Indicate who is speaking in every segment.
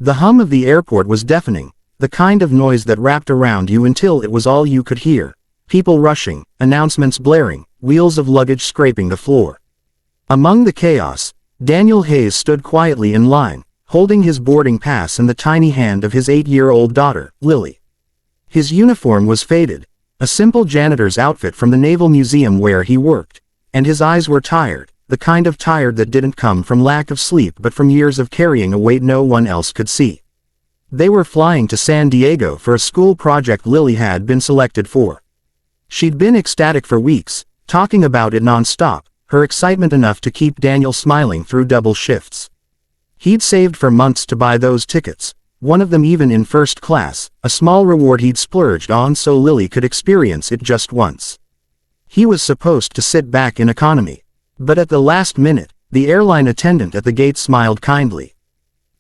Speaker 1: The hum of the airport was deafening, the kind of noise that wrapped around you until it was all you could hear. People rushing, announcements blaring, wheels of luggage scraping the floor. Among the chaos, Daniel Hayes stood quietly in line, holding his boarding pass in the tiny hand of his 8-year-old daughter, Lily. His uniform was faded, a simple janitor's outfit from the Naval Museum where he worked, and his eyes were tired, the kind of tired that didn't come from lack of sleep but from years of carrying a weight no one else could see. They were flying to San Diego for a school project Lily had been selected for. She'd been ecstatic for weeks, talking about it non-stop, her excitement enough to keep Daniel smiling through double shifts. He'd saved for months to buy those tickets, one of them even in first class, a small reward he'd splurged on so Lily could experience it just once. He was supposed to sit back in economy. But at the last minute, the airline attendant at the gate smiled kindly.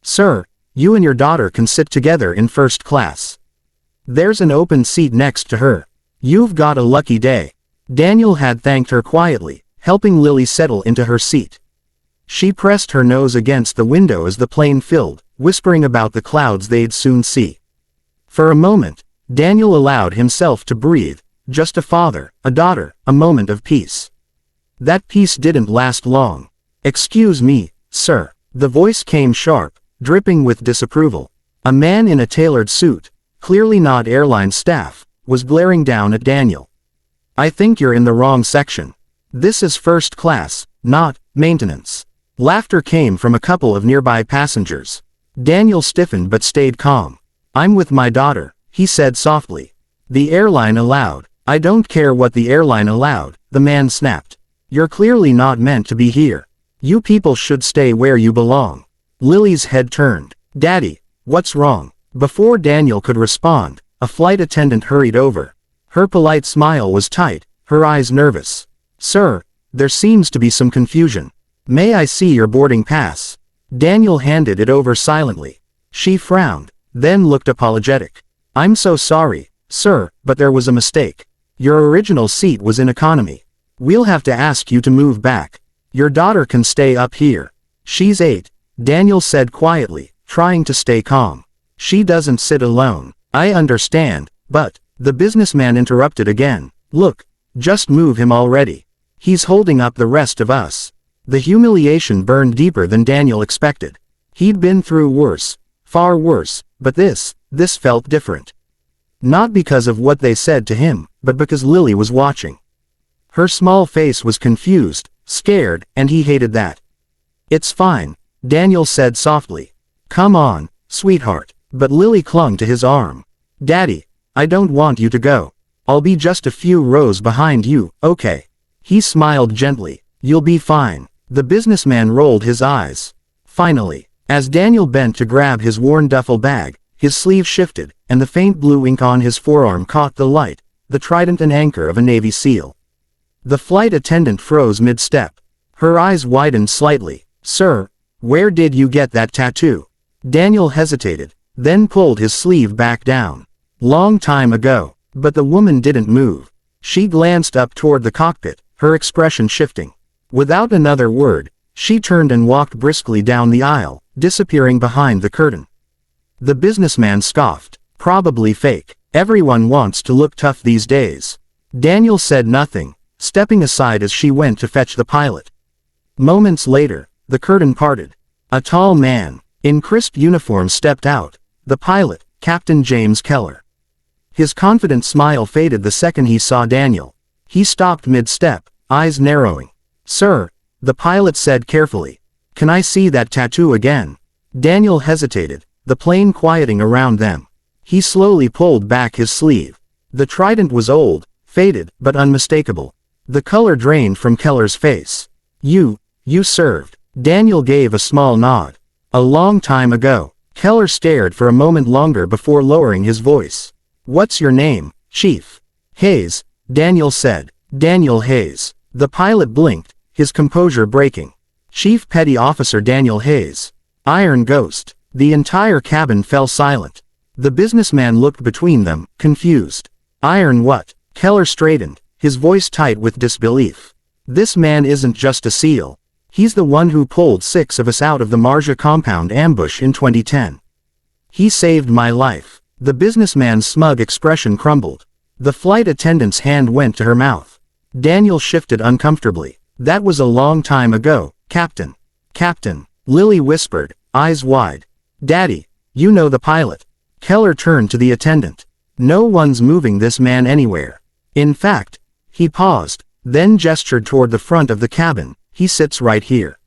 Speaker 1: "Sir, you and your daughter can sit together in first class. There's an open seat next to her. You've got a lucky day." Daniel had thanked her quietly, helping Lily settle into her seat. She pressed her nose against the window as the plane filled, whispering about the clouds they'd soon see. For a moment, Daniel allowed himself to breathe, just a father, a daughter, a moment of peace. That peace didn't last long. "Excuse me, sir." The voice came sharp, dripping with disapproval. A man in a tailored suit, clearly not airline staff, was glaring down at Daniel. "I think you're in the wrong section. This is first class, not maintenance." Laughter came from a couple of nearby passengers. Daniel stiffened but stayed calm. "I'm with my daughter," he said softly. "The airline allowed." "I don't care what the airline allowed," the man snapped. "You're clearly not meant to be here. You people should stay where you belong." Lily's head turned. "Daddy, what's wrong?" Before Daniel could respond, a flight attendant hurried over. Her polite smile was tight, her eyes nervous. "Sir, there seems to be some confusion. May I see your boarding pass?" Daniel handed it over silently. She frowned, then looked apologetic. "I'm so sorry, sir, but there was a mistake. Your original seat was in economy. We'll have to ask you to move back. Your daughter can stay up here. She's 8, Daniel said quietly, trying to stay calm. "She doesn't sit alone." "I understand, but," the businessman interrupted again. "Look, just move him already. He's holding up the rest of us." The humiliation burned deeper than Daniel expected. He'd been through worse, far worse, but this felt different. Not because of what they said to him, but because Lily was watching. Her small face was confused, scared, and he hated that. "It's fine," Daniel said softly. "Come on, sweetheart." But Lily clung to his arm. "Daddy, I don't want you to go. I'll be just a few rows behind you, okay?" He smiled gently. "You'll be fine." The businessman rolled his eyes. Finally, as Daniel bent to grab his worn duffel bag, his sleeve shifted, and the faint blue ink on his forearm caught the light, the trident and anchor of a Navy SEAL. The flight attendant froze mid-step. Her eyes widened slightly. "Sir, where did you get that tattoo?" Daniel hesitated, then pulled his sleeve back down. "Long time ago." But the woman didn't move. She glanced up toward the cockpit, her expression shifting. Without another word, she turned and walked briskly down the aisle, disappearing behind the curtain. The businessman scoffed. "Probably fake. Everyone wants to look tough these days." Daniel said nothing, stepping aside as she went to fetch the pilot. Moments later, the curtain parted. A tall man, in crisp uniform stepped out, the pilot, Captain James Keller. His confident smile faded the second he saw Daniel. He stopped mid-step, eyes narrowing. "Sir," the pilot said carefully, "can I see that tattoo again?" Daniel hesitated, the plane quieting around them. He slowly pulled back his sleeve. The trident was old, faded, but unmistakable. The color drained from Keller's face. You served." Daniel gave a small nod. "A long time ago." Keller stared for a moment longer before lowering his voice. "What's your name, Chief?" "Hayes," Daniel said. "Daniel Hayes." The pilot blinked, his composure breaking. "Chief Petty Officer Daniel Hayes. Iron Ghost." The entire cabin fell silent. The businessman looked between them, confused. "Iron what?" Keller straightened, his voice tight with disbelief. "This man isn't just a SEAL. He's the one who pulled 6 of us out of the Marja compound ambush in 2010. He saved my life. The businessman's smug expression crumbled. The flight attendant's hand went to her mouth. Daniel shifted uncomfortably. That was a long time ago, Captain. Captain, Lily whispered, eyes wide. Daddy, you know the pilot. Keller turned to the attendant. No one's moving this man anywhere. In fact, he paused, then gestured toward the front of the cabin. He sits right here.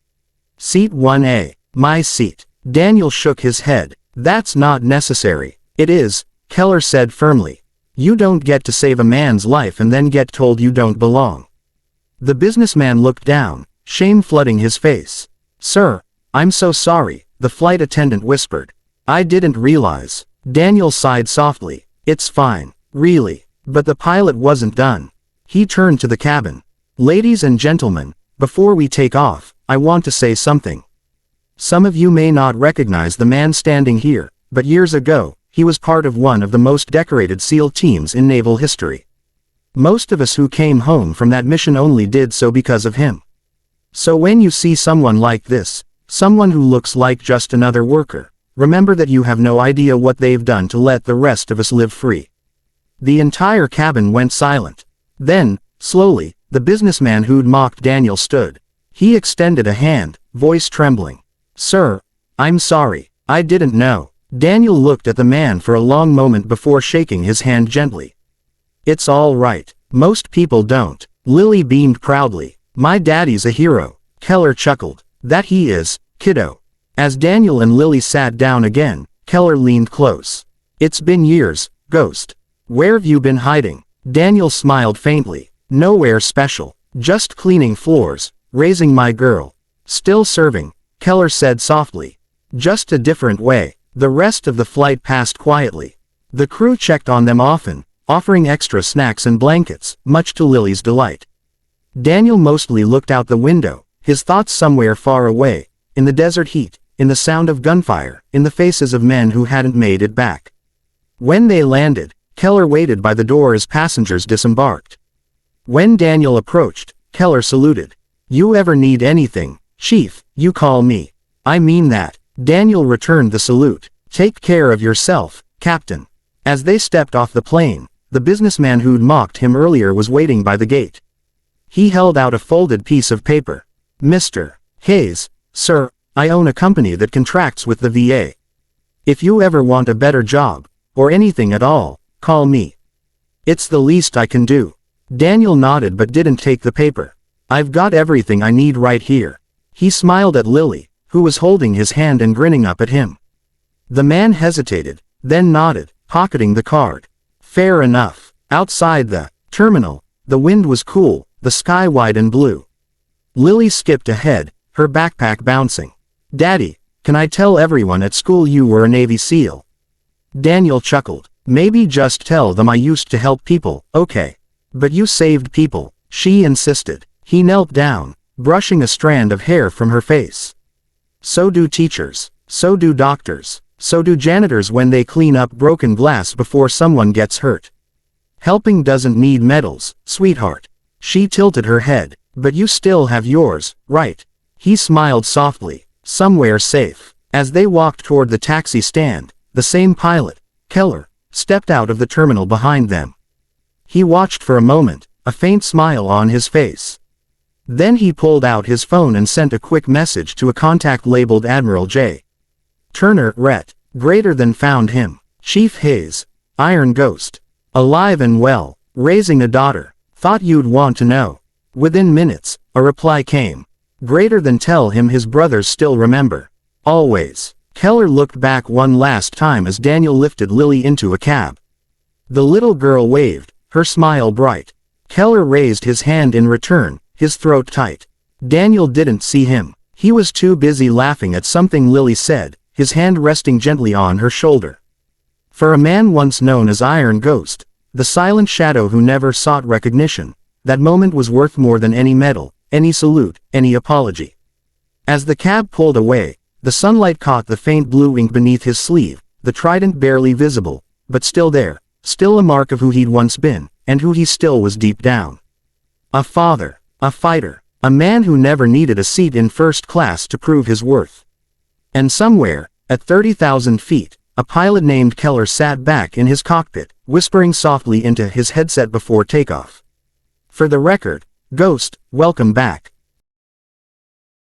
Speaker 1: Seat 1A. My seat. Daniel shook his head. That's not necessary. It is, Keller said firmly. You don't get to save a man's life and then get told you don't belong. The businessman looked down, shame flooding his face. Sir, I'm so sorry, the flight attendant whispered. I didn't realize. Daniel sighed softly. It's fine, really. But the pilot wasn't done. He turned to the cabin. Ladies and gentlemen, before we take off, I want to say something. Some of you may not recognize the man standing here, but years ago, he was part of one of the most decorated SEAL teams in naval history. Most of us who came home from that mission only did so because of him. So when you see someone like this, someone who looks like just another worker, remember that you have no idea what they've done to let the rest of us live free. The entire cabin went silent. Then, slowly, the businessman who'd mocked Daniel stood. He extended a hand, voice trembling. Sir, I'm sorry, I didn't know. Daniel looked at the man for a long moment before shaking his hand gently. It's all right. Most people don't. Lily beamed proudly. My daddy's a hero. Keller chuckled. That he is, kiddo. As Daniel and Lily sat down again, Keller leaned close. It's been years, Ghost. Where've you been hiding? Daniel smiled faintly. Nowhere special. Just cleaning floors, raising my girl. Still serving, Keller said softly. Just a different way. The rest of the flight passed quietly. The crew checked on them often, offering extra snacks and blankets, much to Lily's delight. Daniel mostly looked out the window, his thoughts somewhere far away, in the desert heat, in the sound of gunfire, in the faces of men who hadn't made it back. When they landed, Keller waited by the door as passengers disembarked. When Daniel approached, Keller saluted. You ever need anything, Chief, you call me. I mean that. Daniel returned the salute. Take care of yourself, Captain. As they stepped off the plane, the businessman who'd mocked him earlier was waiting by the gate. He held out a folded piece of paper. Mr. Hayes, sir, I own a company that contracts with the VA. If you ever want a better job, or anything at all, call me. It's the least I can do. Daniel nodded but didn't take the paper. I've got everything I need right here. He smiled at Lily, who was holding his hand and grinning up at him. The man hesitated, then nodded, pocketing the card. Fair enough. Outside the terminal, the wind was cool, the sky wide and blue. Lily skipped ahead, her backpack bouncing. Daddy, can I tell everyone at school you were a Navy SEAL? Daniel chuckled. Maybe just tell them I used to help people, okay. But you saved people, she insisted. He knelt down, brushing a strand of hair from her face. So do teachers, so do doctors, so do janitors when they clean up broken glass before someone gets hurt. Helping doesn't need medals, sweetheart. She tilted her head. But you still have yours, right? He smiled softly. Somewhere safe. As they walked toward the taxi stand, the same pilot, Keller, stepped out of the terminal behind them. He watched for a moment, a faint smile on his face. Then he pulled out his phone and sent a quick message to a contact labeled Admiral J. Turner, Ret. Greater than found him. Chief Hayes. Iron Ghost. Alive and well. Raising a daughter. Thought you'd want to know. Within minutes, a reply came. Greater than tell him his brothers still remember. Always. Keller looked back one last time as Daniel lifted Lily into a cab. The little girl waved, her smile bright. Keller raised his hand in return, his throat tight. Daniel didn't see him. He was too busy laughing at something Lily said, his hand resting gently on her shoulder. For a man once known as Iron Ghost, the silent shadow who never sought recognition, that moment was worth more than any medal, any salute, any apology. As the cab pulled away, the sunlight caught the faint blue ink beneath his sleeve, the trident barely visible, but still there, still a mark of who he'd once been, and who he still was deep down. A father, a fighter, a man who never needed a seat in first class to prove his worth. And somewhere, at 30,000 feet, A pilot named Keller sat back in his cockpit, whispering softly into his headset before takeoff. "For the record, Ghost, welcome back.